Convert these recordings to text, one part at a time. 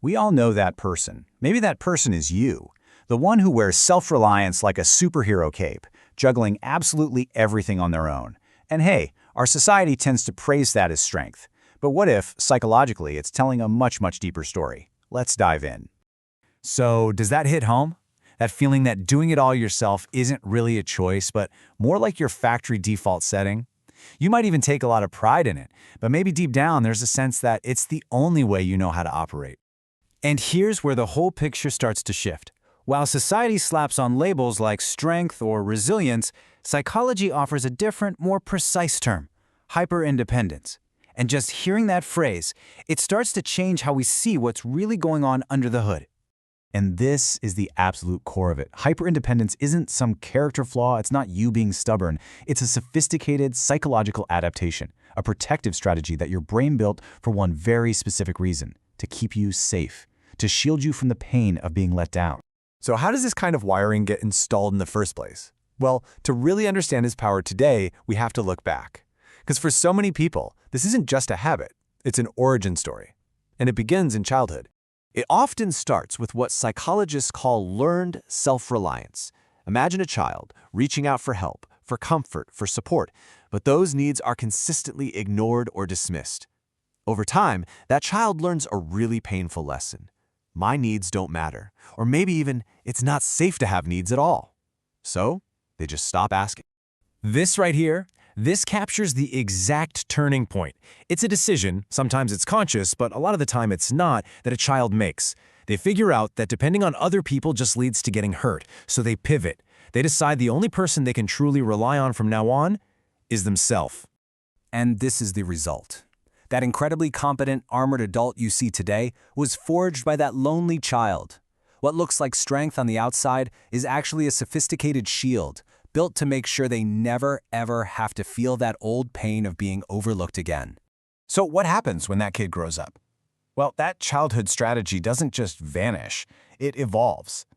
We all know that person. Maybe that person is you. The one who wears self-reliance like a superhero cape, juggling absolutely everything on their own. And hey, our society tends to praise that as strength. But what if, psychologically, it's telling a much, much deeper story? Let's dive in. So, does that hit home? That feeling that doing it all yourself isn't really a choice, but more like your factory default setting? You might even take a lot of pride in it, but maybe deep down there's a sense that it's the only way you know how to operate. And here's where the whole picture starts to shift. While society slaps on labels like strength or resilience, psychology offers a different, more precise term: hyper-independence. And just hearing that phrase, it starts to change how we see what's really going on under the hood. And this is the absolute core of it. Hyper-independence isn't some character flaw, it's not you being stubborn. It's a sophisticated psychological adaptation, a protective strategy that your brain built for one very specific reason: to keep you safe, to shield you from the pain of being let down. So how does this kind of wiring get installed in the first place? Well, to really understand its power today, we have to look back. Because for so many people, this isn't just a habit, it's an origin story. And it begins in childhood. It often starts with what psychologists call learned self-reliance. Imagine a child reaching out for help, for comfort, for support, but those needs are consistently ignored or dismissed. Over time, that child learns a really painful lesson. My needs don't matter, or maybe even it's not safe to have needs at all. So, they just stop asking. This right here, this captures the exact turning point. It's a decision, sometimes it's conscious, but a lot of the time it's not, that a child makes. They figure out that depending on other people just leads to getting hurt, so they pivot. They decide the only person they can truly rely on from now on is themselves. And this is the result. That incredibly competent, armored adult you see today was forged by that lonely child. What looks like strength on the outside is actually a sophisticated shield, built to make sure they never, ever have to feel that old pain of being overlooked again. So what happens when that kid grows up? Well, that childhood strategy doesn't just vanish, it evolves.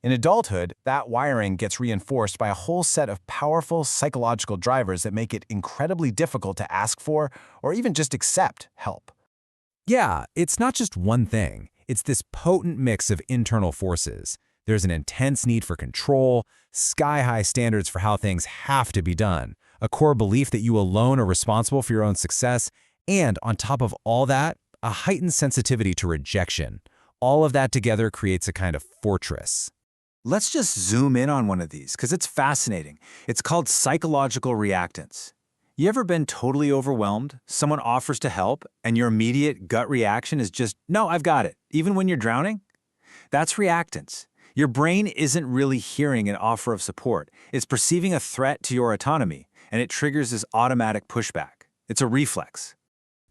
In adulthood, that wiring gets reinforced by a whole set of powerful psychological drivers that make it incredibly difficult to ask for or even just accept help. Yeah, it's not just one thing. It's this potent mix of internal forces. There's an intense need for control, sky-high standards for how things have to be done, a core belief that you alone are responsible for your own success, and on top of all that, a heightened sensitivity to rejection. All of that together creates a kind of fortress. Let's just zoom in on one of these, because it's fascinating. It's called psychological reactance. You ever been totally overwhelmed? Someone offers to help, and your immediate gut reaction is just, no, I've got it, even when you're drowning? That's reactance. Your brain isn't really hearing an offer of support. It's perceiving a threat to your autonomy, and it triggers this automatic pushback. It's a reflex.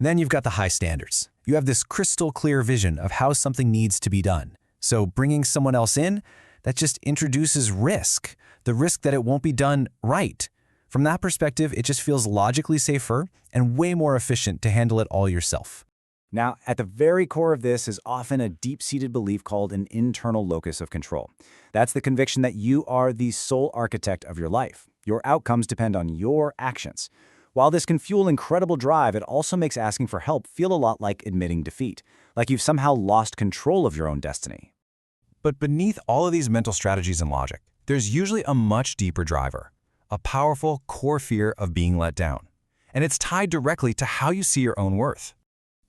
Then you've got the high standards. You have this crystal clear vision of how something needs to be done. So bringing someone else in, that just introduces risk, the risk that it won't be done right. From that perspective, it just feels logically safer and way more efficient to handle it all yourself. Now, at the very core of this is often a deep-seated belief called an internal locus of control. That's the conviction that you are the sole architect of your life. Your outcomes depend on your actions. While this can fuel incredible drive, it also makes asking for help feel a lot like admitting defeat, like you've somehow lost control of your own destiny. But beneath all of these mental strategies and logic, there's usually a much deeper driver, a powerful core fear of being let down. And it's tied directly to how you see your own worth.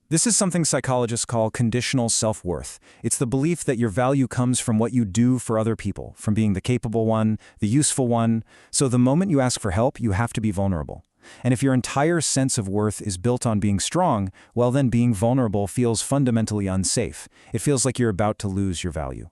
This is something psychologists call conditional self-worth. It's the belief that your value comes from what you do for other people, from being the capable one, the useful one. So the moment you ask for help, you have to be vulnerable. And if your entire sense of worth is built on being strong, well then being vulnerable feels fundamentally unsafe. It feels like you're about to lose your value.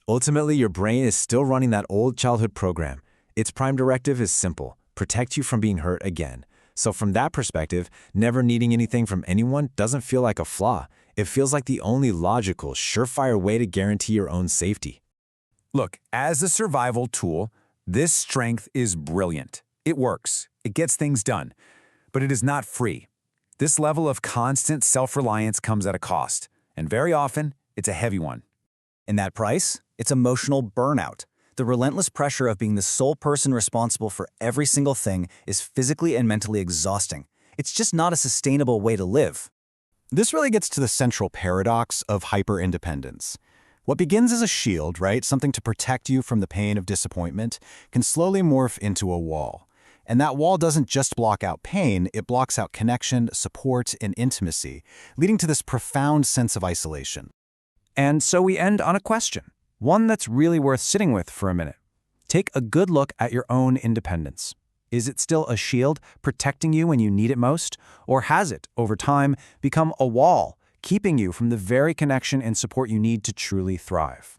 Ultimately, your brain is still running that old childhood program. Its prime directive is simple: protect you from being hurt again. So from that perspective, never needing anything from anyone doesn't feel like a flaw. It feels like the only logical, surefire way to guarantee your own safety. Look, as a survival tool, this strength is brilliant. It works. It gets things done. But it is not free. This level of constant self-reliance comes at a cost, and very often, it's a heavy one. And that price? It's emotional burnout. The relentless pressure of being the sole person responsible for every single thing is physically and mentally exhausting. It's just not a sustainable way to live. This really gets to the central paradox of hyper-independence. What begins as a shield, right, something to protect you from the pain of disappointment, can slowly morph into a wall. And that wall doesn't just block out pain, it blocks out connection, support, and intimacy, leading to this profound sense of isolation. And so we end on a question, one that's really worth sitting with for a minute. Take a good look at your own independence. Is it still a shield protecting you when you need it most? Or has it, over time, become a wall, keeping you from the very connection and support you need to truly thrive?